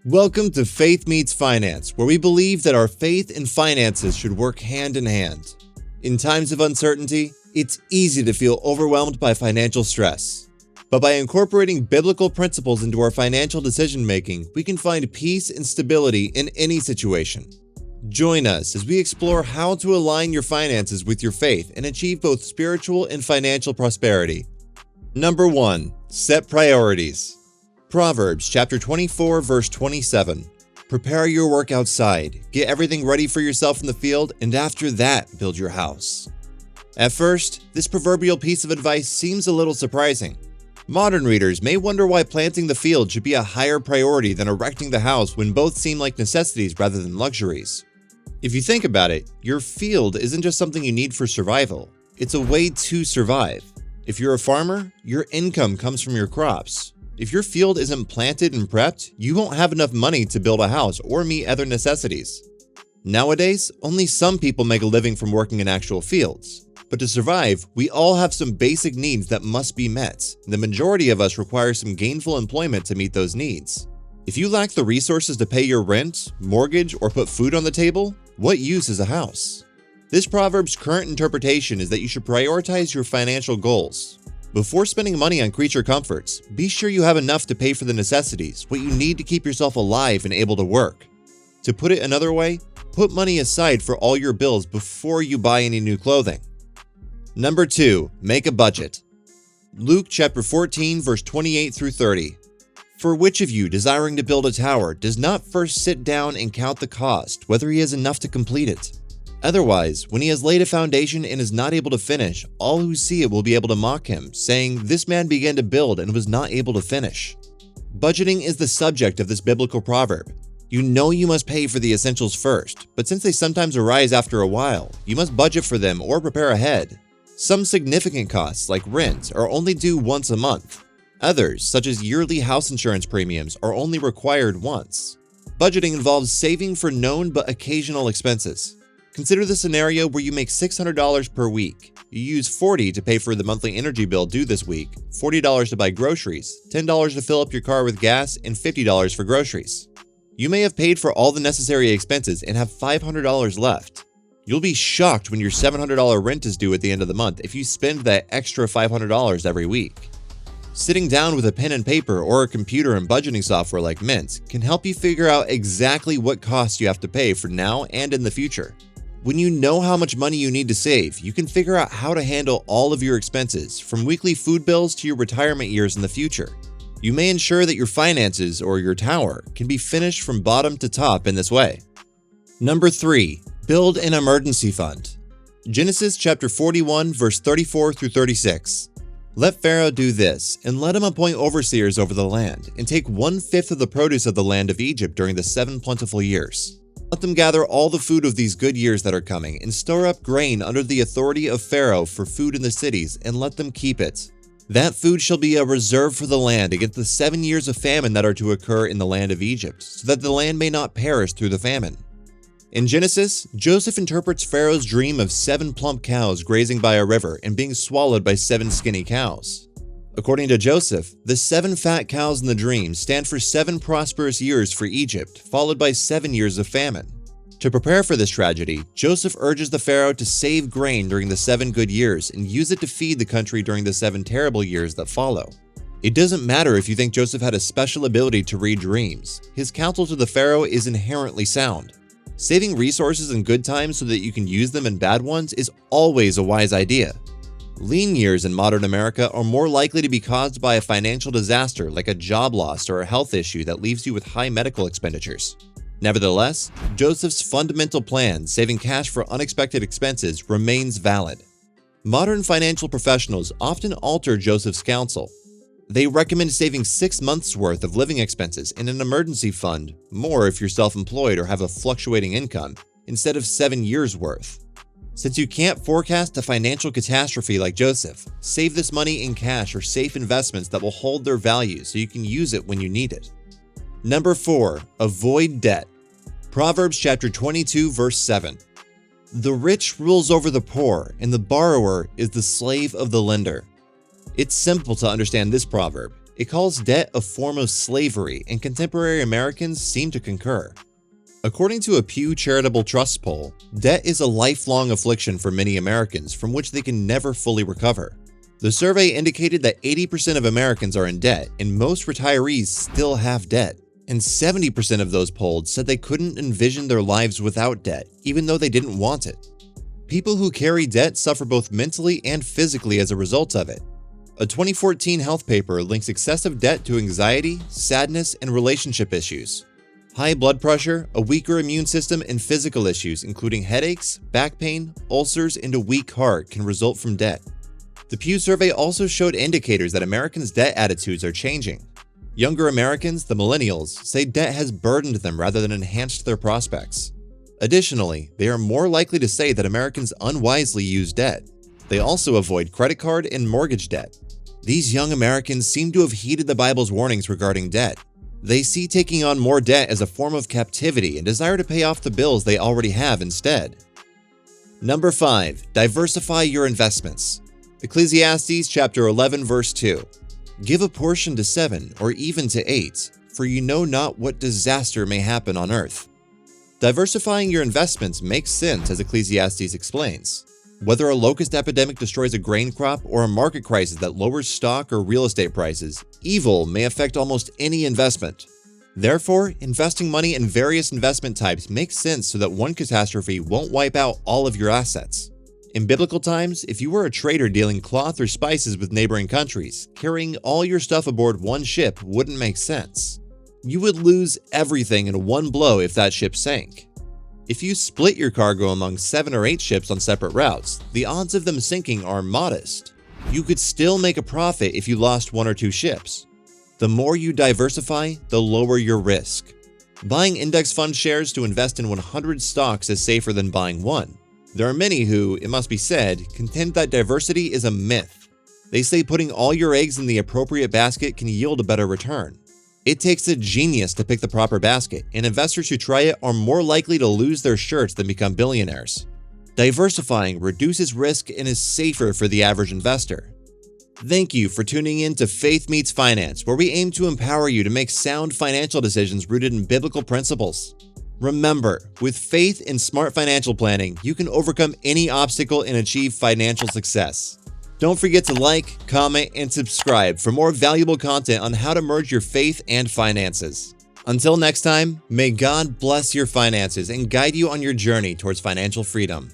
Welcome to Faith Meets Finance, where we believe that our faith and finances should work hand in hand. In times of uncertainty, it's easy to feel overwhelmed by financial stress. But by incorporating biblical principles into our financial decision-making, we can find peace and stability in any situation. Join us as we explore how to align your finances with your faith and achieve both spiritual and financial prosperity. Number 1. Set priorities. Proverbs chapter 24, verse 27. Prepare your work outside, get everything ready for yourself in the field, and after that, build your house. At first, this proverbial piece of advice seems a little surprising. Modern readers may wonder why planting the field should be a higher priority than erecting the house when both seem like necessities rather than luxuries. If you think about it, your field isn't just something you need for survival, it's a way to survive. If you're a farmer, your income comes from your crops. If your field isn't planted and prepped, you won't have enough money to build a house or meet other necessities. Nowadays, only some people make a living from working in actual fields. But to survive, we all have some basic needs that must be met. The majority of us require some gainful employment to meet those needs. If you lack the resources to pay your rent, mortgage, or put food on the table, what use is a house? This proverb's current interpretation is that you should prioritize your financial goals. Before spending money on creature comforts, be sure you have enough to pay for the necessities, what you need to keep yourself alive and able to work. To put it another way, put money aside for all your bills before you buy any new clothing. Number 2. Make a budget. Luke chapter 14, verse 28 through 30. For which of you, desiring to build a tower, does not first sit down and count the cost, whether he has enough to complete it? Otherwise, when he has laid a foundation and is not able to finish, all who see it will be able to mock him, saying, "This man began to build and was not able to finish." Budgeting is the subject of this biblical proverb. You know you must pay for the essentials first, but since they sometimes arise after a while, you must budget for them or prepare ahead. Some significant costs, like rent, are only due once a month. Others, such as yearly house insurance premiums, are only required once. Budgeting involves saving for known but occasional expenses. Consider the scenario where you make $600 per week. You use $40 to pay for the monthly energy bill due this week, $40 to buy groceries, $10 to fill up your car with gas, and $50 for groceries. You may have paid for all the necessary expenses and have $500 left. You'll be shocked when your $700 rent is due at the end of the month if you spend that extra $500 every week. Sitting down with a pen and paper or a computer and budgeting software like Mint can help you figure out exactly what costs you have to pay for now and in the future. When you know how much money you need to save, you can figure out how to handle all of your expenses, from weekly food bills to your retirement years in the future. You may ensure that your finances, or your tower, can be finished from bottom to top in this way. Number 3. Build an emergency fund. Genesis chapter 41, verse 34 through 36. Let Pharaoh do this, and let him appoint overseers over the land, and take 1/5 of the produce of the land of Egypt during the 7 plentiful years. Let them gather all the food of these good years that are coming, and store up grain under the authority of Pharaoh for food in the cities, and let them keep it. That food shall be a reserve for the land against the 7 years of famine that are to occur in the land of Egypt, so that the land may not perish through the famine. In Genesis, Joseph interprets Pharaoh's dream of 7 plump cows grazing by a river and being swallowed by 7 skinny cows. According to Joseph, the 7 fat cows in the dream stand for 7 prosperous years for Egypt, followed by 7 years of famine. To prepare for this tragedy, Joseph urges the Pharaoh to save grain during the 7 good years and use it to feed the country during the 7 terrible years that follow. It doesn't matter if you think Joseph had a special ability to read dreams. His counsel to the Pharaoh is inherently sound. Saving resources in good times so that you can use them in bad ones is always a wise idea. Lean years in modern America are more likely to be caused by a financial disaster like a job loss or a health issue that leaves you with high medical expenditures. Nevertheless, Joseph's fundamental plan, saving cash for unexpected expenses, remains valid. Modern financial professionals often alter Joseph's counsel. They recommend saving 6 months' worth of living expenses in an emergency fund, more if you're self-employed or have a fluctuating income, instead of 7 years' worth. Since you can't forecast a financial catastrophe like Joseph, save this money in cash or safe investments that will hold their value so you can use it when you need it. Number 4. Avoid debt. Proverbs chapter 22, verse 7. The rich rules over the poor, and the borrower is the slave of the lender. It's simple to understand this proverb. It calls debt a form of slavery, and contemporary Americans seem to concur. According to a Pew Charitable Trust poll, debt is a lifelong affliction for many Americans from which they can never fully recover. The survey indicated that 80% of Americans are in debt, and most retirees still have debt. And 70% of those polled said they couldn't envision their lives without debt, even though they didn't want it. People who carry debt suffer both mentally and physically as a result of it. A 2014 health paper links excessive debt to anxiety, sadness, and relationship issues. High blood pressure, a weaker immune system, and physical issues including headaches, back pain, ulcers, and a weak heart can result from debt. The Pew survey also showed indicators that Americans' debt attitudes are changing. Younger Americans, the millennials, say debt has burdened them rather than enhanced their prospects. Additionally, they are more likely to say that Americans unwisely use debt. They also avoid credit card and mortgage debt. These young Americans seem to have heeded the Bible's warnings regarding debt. They see taking on more debt as a form of captivity and desire to pay off the bills they already have instead. Number 5. Diversify your investments. Ecclesiastes chapter 11 verse 2. Give a portion to 7 or even to 8, for you know not what disaster may happen on earth. Diversifying your investments makes sense, as Ecclesiastes explains. Whether a locust epidemic destroys a grain crop or a market crisis that lowers stock or real estate prices, evil may affect almost any investment. Therefore, investing money in various investment types makes sense so that one catastrophe won't wipe out all of your assets. In biblical times, if you were a trader dealing cloth or spices with neighboring countries, carrying all your stuff aboard one ship wouldn't make sense. You would lose everything in one blow if that ship sank. If you split your cargo among 7 or 8 ships on separate routes, the odds of them sinking are modest. You could still make a profit if you lost 1 or 2 ships. The more you diversify, the lower your risk. Buying index fund shares to invest in 100 stocks is safer than buying one. There are many who, it must be said, contend that diversity is a myth. They say putting all your eggs in the appropriate basket can yield a better return. It takes a genius to pick the proper basket, and investors who try it are more likely to lose their shirts than become billionaires. Diversifying reduces risk and is safer for the average investor. Thank you for tuning in to Faith Meets Finance, where we aim to empower you to make sound financial decisions rooted in biblical principles. Remember, with faith and smart financial planning, you can overcome any obstacle and achieve financial success. Don't forget to like, comment, and subscribe for more valuable content on how to merge your faith and finances. Until next time, may God bless your finances and guide you on your journey towards financial freedom.